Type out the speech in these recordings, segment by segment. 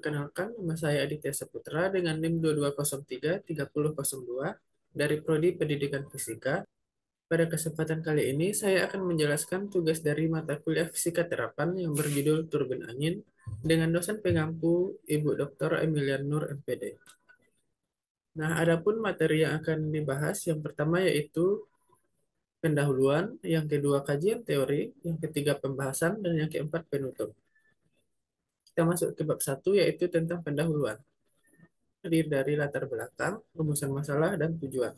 Perkenalkan, nama saya Aditya Saputra dengan NIM 22033002 dari Prodi Pendidikan Fisika. Pada kesempatan kali ini, saya akan menjelaskan tugas dari mata kuliah Fisika Terapan yang berjudul Turbin Angin dengan dosen pengampu Ibu Dr. Emilia Nur MPD. Nah, adapun materi yang akan dibahas, yang pertama yaitu pendahuluan, yang kedua kajian teori, yang ketiga pembahasan, dan yang keempat penutup. Kita masuk ke bab 1 yaitu tentang pendahuluan. Terdiri dari latar belakang, rumusan masalah, dan tujuan.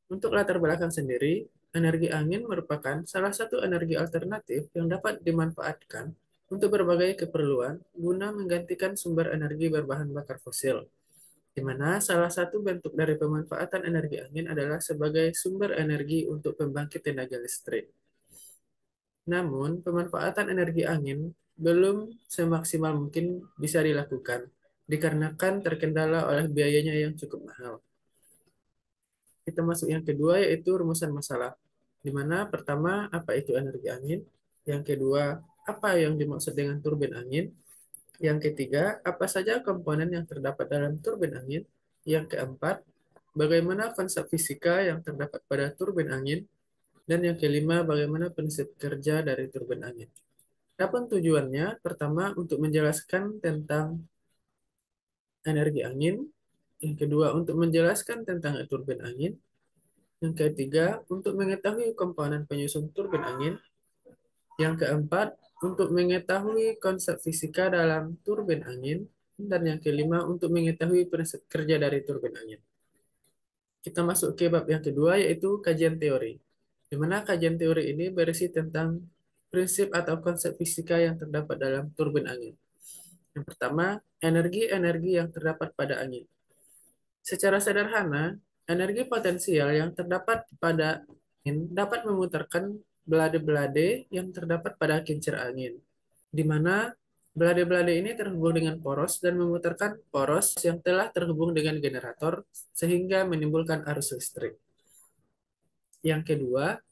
Untuk latar belakang sendiri, energi angin merupakan salah satu energi alternatif yang dapat dimanfaatkan untuk berbagai keperluan guna menggantikan sumber energi berbahan bakar fosil, di mana salah satu bentuk dari pemanfaatan energi angin adalah sebagai sumber energi untuk pembangkit tenaga listrik. Namun, pemanfaatan energi angin belum semaksimal mungkin bisa dilakukan, dikarenakan terkendala oleh biayanya yang cukup mahal. Kita masuk yang kedua, yaitu rumusan masalah. Di mana pertama, apa itu energi angin? Yang kedua, apa yang dimaksud dengan turbin angin? Yang ketiga, apa saja komponen yang terdapat dalam turbin angin? Yang keempat, bagaimana konsep fisika yang terdapat pada turbin angin? Dan yang kelima, bagaimana prinsip kerja dari turbin angin? Adapun tujuannya, pertama untuk menjelaskan tentang energi angin, yang kedua untuk menjelaskan tentang turbin angin, yang ketiga untuk mengetahui komponen penyusun turbin angin, yang keempat untuk mengetahui konsep fisika dalam turbin angin, dan yang kelima untuk mengetahui prinsip kerja dari turbin angin. Kita masuk ke bab yang kedua yaitu kajian teori, di mana kajian teori ini berisi tentang prinsip atau konsep fisika yang terdapat dalam turbin angin. Yang pertama, energi-energi yang terdapat pada angin. Secara sederhana, energi potensial yang terdapat pada angin dapat memutarkan belade-belade yang terdapat pada kincir angin, di mana belade-belade ini terhubung dengan poros dan memutarkan poros yang telah terhubung dengan generator sehingga menimbulkan arus listrik. Yang kedua,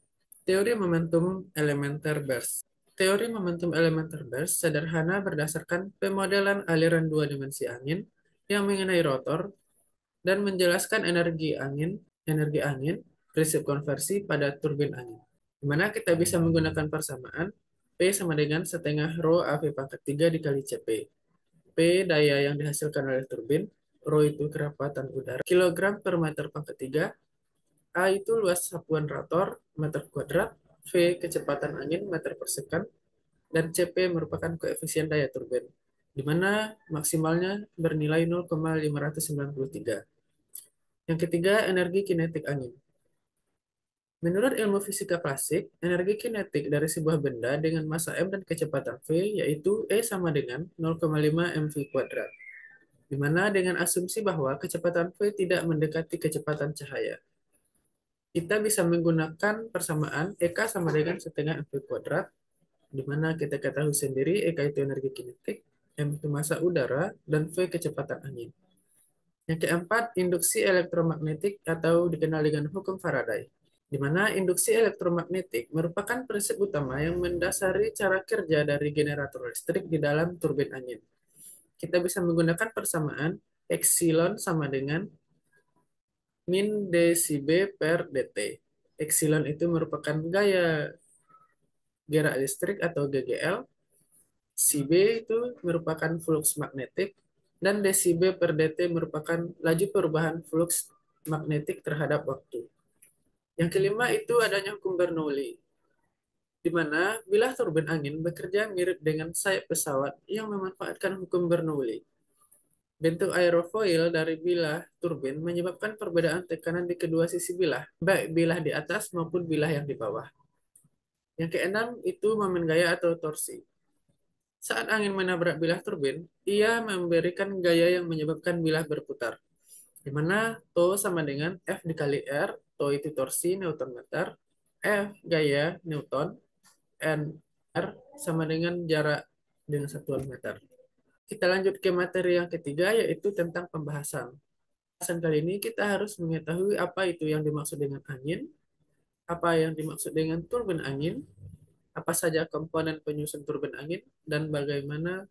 teori momentum elementer burst. Teori momentum elementer burst sederhana berdasarkan pemodelan aliran dua dimensi angin yang mengenai rotor dan menjelaskan energi angin, prinsip konversi pada turbin angin. Di mana kita bisa menggunakan persamaan P sama dengan setengah rho AV pangkat 3 dikali CP. P daya yang dihasilkan oleh turbin, rho itu kerapatan udara, kilogram per meter pangkat 3, A itu luas sapuan rotor, meter kuadrat, V kecepatan angin, meter per second, dan CP merupakan koefisien daya turbin, di mana maksimalnya bernilai 0,593. Yang ketiga, energi kinetik angin. Menurut ilmu fisika klasik, energi kinetik dari sebuah benda dengan massa m dan kecepatan v yaitu E sama dengan 0,5 mv kuadrat, di mana dengan asumsi bahwa kecepatan v tidak mendekati kecepatan cahaya. Kita bisa menggunakan persamaan EK sama dengan setengah mv kuadrat, di mana kita ketahui sendiri EK itu energi kinetik, m itu massa udara, dan v kecepatan angin. Yang keempat, induksi elektromagnetik atau dikenal dengan hukum Faraday, di mana induksi elektromagnetik merupakan prinsip utama yang mendasari cara kerja dari generator listrik di dalam turbin angin. Kita bisa menggunakan persamaan epsilon sama dengan min dCb per dt. Epsilon itu merupakan gaya gerak listrik atau GGL, Cb itu merupakan flux magnetik, dan dCb per dt merupakan laju perubahan flux magnetik terhadap waktu. Yang kelima itu adanya hukum Bernoulli, di mana bilah turbin angin bekerja mirip dengan sayap pesawat yang memanfaatkan hukum Bernoulli. Bentuk aerofoil dari bilah turbin menyebabkan perbedaan tekanan di kedua sisi bilah, baik bilah di atas maupun bilah yang di bawah. Yang keenam itu momen gaya atau torsi. Saat angin menabrak bilah turbin, ia memberikan gaya yang menyebabkan bilah berputar, di mana Tau sama dengan F dikali R, Tau itu torsi Newton meter, F gaya Newton, N R sama dengan jarak dengan satuan meter. Kita lanjut ke materi yang ketiga, yaitu tentang pembahasan. Pembahasan kali ini kita harus mengetahui apa itu yang dimaksud dengan angin, apa yang dimaksud dengan turbin angin, apa saja komponen penyusun turbin angin, dan bagaimana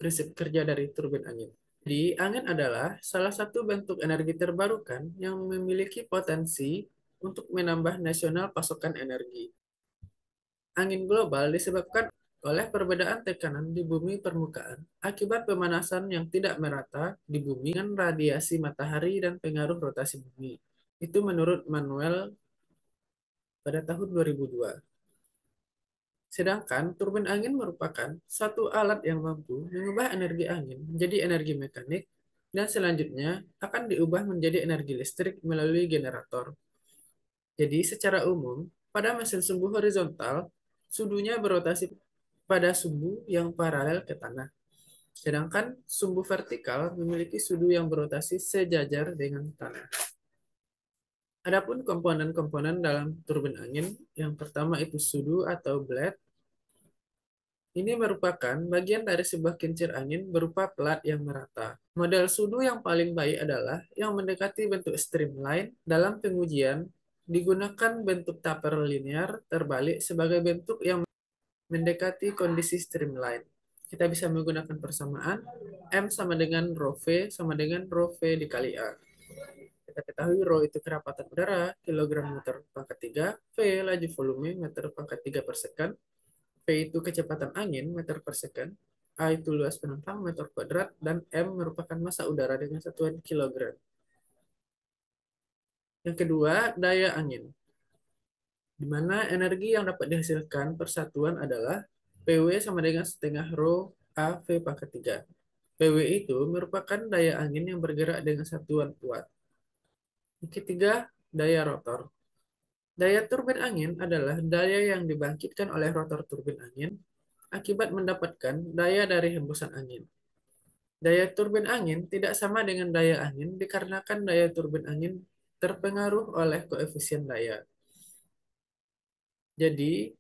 prinsip kerja dari turbin angin. Jadi, angin adalah salah satu bentuk energi terbarukan yang memiliki potensi untuk menambah nasional pasokan energi. Angin global disebabkan oleh perbedaan tekanan di bumi permukaan akibat pemanasan yang tidak merata di bumi dengan radiasi matahari dan pengaruh rotasi bumi. Itu menurut Manuel pada tahun 2002. Sedangkan turbin angin merupakan satu alat yang mampu mengubah energi angin menjadi energi mekanik dan selanjutnya akan diubah menjadi energi listrik melalui generator. Jadi secara umum, pada mesin sumbu horizontal, sudunya berotasi pada sumbu yang paralel ke tanah. Sedangkan sumbu vertikal memiliki sudu yang berotasi sejajar dengan tanah. Adapun komponen-komponen dalam turbin angin, yang pertama itu sudu atau blade. Ini merupakan bagian dari sebuah kincir angin berupa pelat yang merata. Model sudu yang paling baik adalah yang mendekati bentuk streamline. Dalam pengujian, digunakan bentuk taper linear terbalik sebagai bentuk yang mendekati kondisi streamline. Kita bisa menggunakan persamaan M sama dengan rho V sama dengan rho V dikali A. Kita ketahui rho itu kerapatan udara, kilogram meter pangkat 3, V laju volume meter pangkat 3 per second, P itu kecepatan angin meter per second, A itu luas penumpang meter kuadrat, dan M merupakan massa udara dengan satuan kilogram. Yang kedua, daya angin, di mana energi yang dapat dihasilkan persatuan adalah PW sama dengan setengah rho AV pangkat 3. PW itu merupakan daya angin yang bergerak dengan satuan kuat. Yang ketiga, daya rotor. Daya turbin angin adalah daya yang dibangkitkan oleh rotor turbin angin akibat mendapatkan daya dari hembusan angin. Daya turbin angin tidak sama dengan daya angin dikarenakan daya turbin angin terpengaruh oleh koefisien daya. Jadi,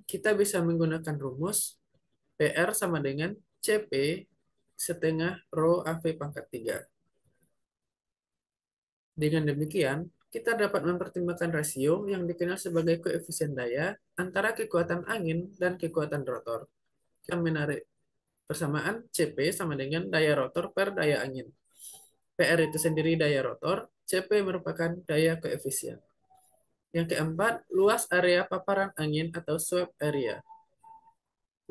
kita bisa menggunakan rumus PR sama dengan CP setengah rho AV pangkat 3. Dengan demikian, kita dapat mempertimbangkan rasio yang dikenal sebagai koefisien daya antara kekuatan angin dan kekuatan rotor. Kita menarik persamaan CP sama dengan daya rotor per daya angin. PR itu sendiri daya rotor, CP merupakan daya koefisien. Yang keempat, luas area paparan angin atau swept area.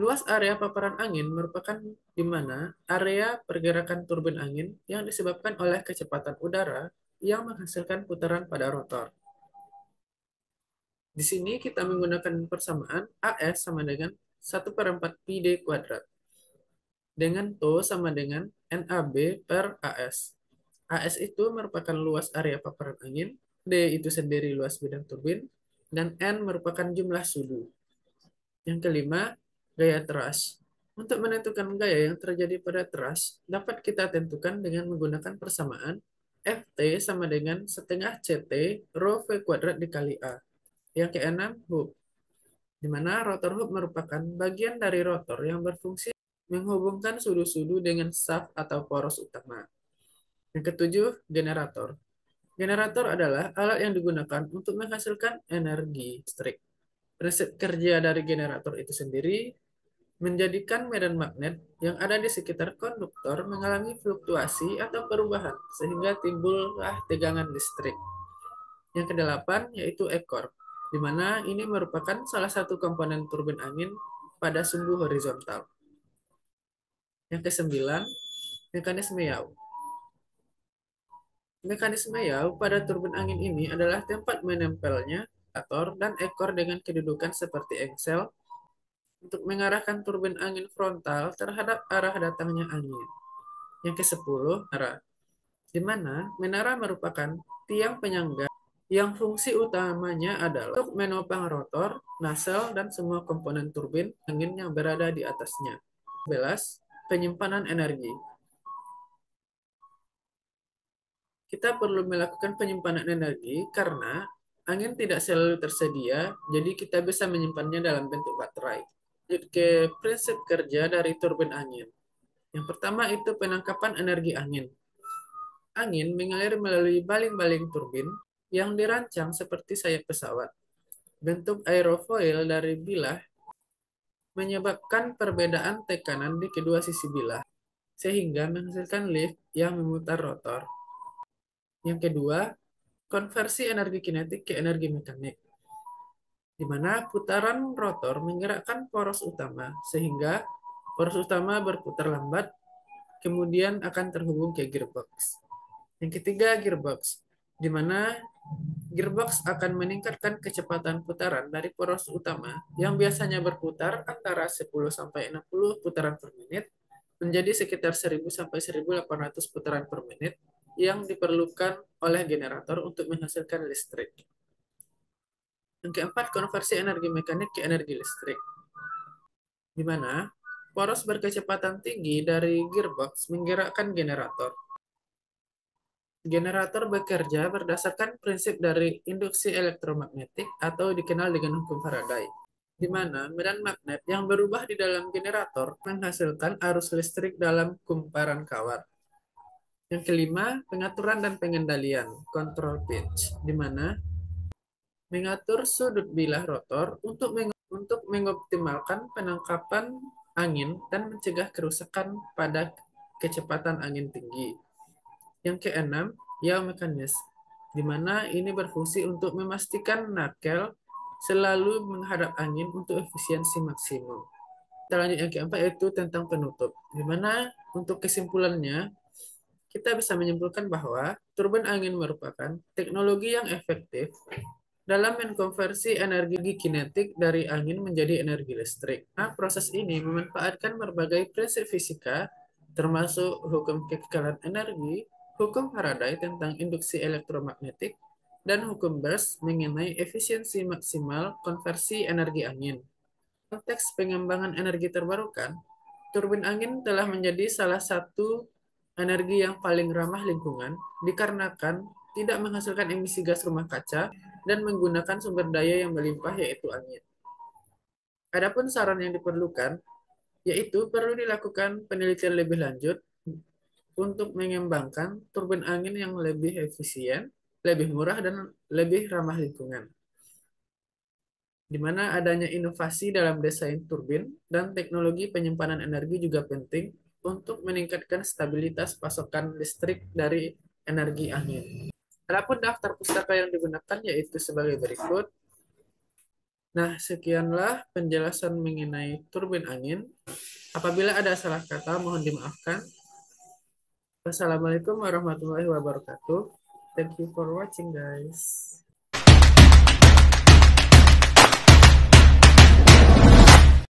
Luas area paparan angin merupakan di mana area pergerakan turbin angin yang disebabkan oleh kecepatan udara yang menghasilkan putaran pada rotor. Di sini kita menggunakan persamaan AS sama dengan 1/4 pi D kuadrat. Dengan TO sama dengan NAB per AS. AS itu merupakan luas area paparan angin, D itu sendiri luas bidang turbin, dan N merupakan jumlah sudu. Yang kelima, gaya thrust. Untuk menentukan gaya yang terjadi pada thrust, dapat kita tentukan dengan menggunakan persamaan Ft sama dengan setengah Ct rho V kuadrat dikali A. Yang keenam, hub, di mana rotor hub merupakan bagian dari rotor yang berfungsi menghubungkan sudu-sudu dengan shaft atau poros utama. Yang ketujuh, generator. Generator adalah alat yang digunakan untuk menghasilkan energi listrik. Prinsip kerja dari generator itu sendiri menjadikan medan magnet yang ada di sekitar konduktor mengalami fluktuasi atau perubahan sehingga timbullah tegangan listrik. Yang kedelapan yaitu ekor, di mana ini merupakan salah satu komponen turbin angin pada sumbu horizontal. Yang kesembilan, mekanisme yaw. Mekanisme yaw pada turbin angin ini adalah tempat menempelnya rotor dan ekor dengan kedudukan seperti engsel untuk mengarahkan turbin angin frontal terhadap arah datangnya angin. Yang ke-10, menara, di mana menara merupakan tiang penyangga yang fungsi utamanya adalah untuk menopang rotor, nacelle, dan semua komponen turbin angin yang berada di atasnya. 11. Penyimpanan energi. Kita perlu melakukan penyimpanan energi karena angin tidak selalu tersedia, jadi kita bisa menyimpannya dalam bentuk baterai. Lanjut ke prinsip kerja dari turbin angin. Yang pertama itu penangkapan energi angin. Angin mengalir melalui baling-baling turbin yang dirancang seperti sayap pesawat. Bentuk aerofoil dari bilah menyebabkan perbedaan tekanan di kedua sisi bilah. sehingga menghasilkan lift yang memutar rotor. Yang kedua, konversi energi kinetik ke energi mekanik, di mana putaran rotor menggerakkan poros utama, sehingga poros utama berputar lambat, kemudian akan terhubung ke gearbox. Yang ketiga, gearbox, di mana gearbox akan meningkatkan kecepatan putaran dari poros utama yang biasanya berputar antara 10 sampai 60 putaran per menit menjadi sekitar 1000 sampai 1800 putaran per menit yang diperlukan oleh generator untuk menghasilkan listrik. Yang keempat, konversi energi mekanik ke energi listrik, di mana poros berkecepatan tinggi dari gearbox menggerakkan generator. Generator bekerja berdasarkan prinsip dari induksi elektromagnetik atau dikenal dengan hukum Faraday, di mana medan magnet yang berubah di dalam generator menghasilkan arus listrik dalam kumparan kawat. Yang kelima, pengaturan dan pengendalian, control pitch, di mana mengatur sudut bilah rotor untuk mengoptimalkan penangkapan angin dan mencegah kerusakan pada kecepatan angin tinggi. Yang keenam, yaw mekanis, di mana ini berfungsi untuk memastikan nakel selalu menghadap angin untuk efisiensi maksimum. Kita lanjut yang keempat, yaitu tentang penutup, di mana untuk kesimpulannya kita bisa menyimpulkan bahwa turbin angin merupakan teknologi yang efektif dalam mengkonversi energi kinetik dari angin menjadi energi listrik. Nah, proses ini memanfaatkan berbagai prinsip fisika, termasuk hukum kekekalan energi, hukum Faraday tentang induksi elektromagnetik, dan hukum Bers mengenai efisiensi maksimal konversi energi angin. Konteks pengembangan energi terbarukan, turbin angin telah menjadi salah satu energi yang paling ramah lingkungan dikarenakan tidak menghasilkan emisi gas rumah kaca dan menggunakan sumber daya yang melimpah yaitu angin. Adapun saran yang diperlukan yaitu perlu dilakukan penelitian lebih lanjut untuk mengembangkan turbin angin yang lebih efisien, lebih murah dan lebih ramah lingkungan, di mana adanya inovasi dalam desain turbin dan teknologi penyimpanan energi juga penting untuk meningkatkan stabilitas pasokan listrik dari energi angin. Adapun daftar pustaka yang digunakan yaitu sebagai berikut. Nah, sekianlah penjelasan mengenai turbin angin. Apabila ada salah kata, mohon dimaafkan. Wassalamualaikum warahmatullahi wabarakatuh. Thank you for watching, guys.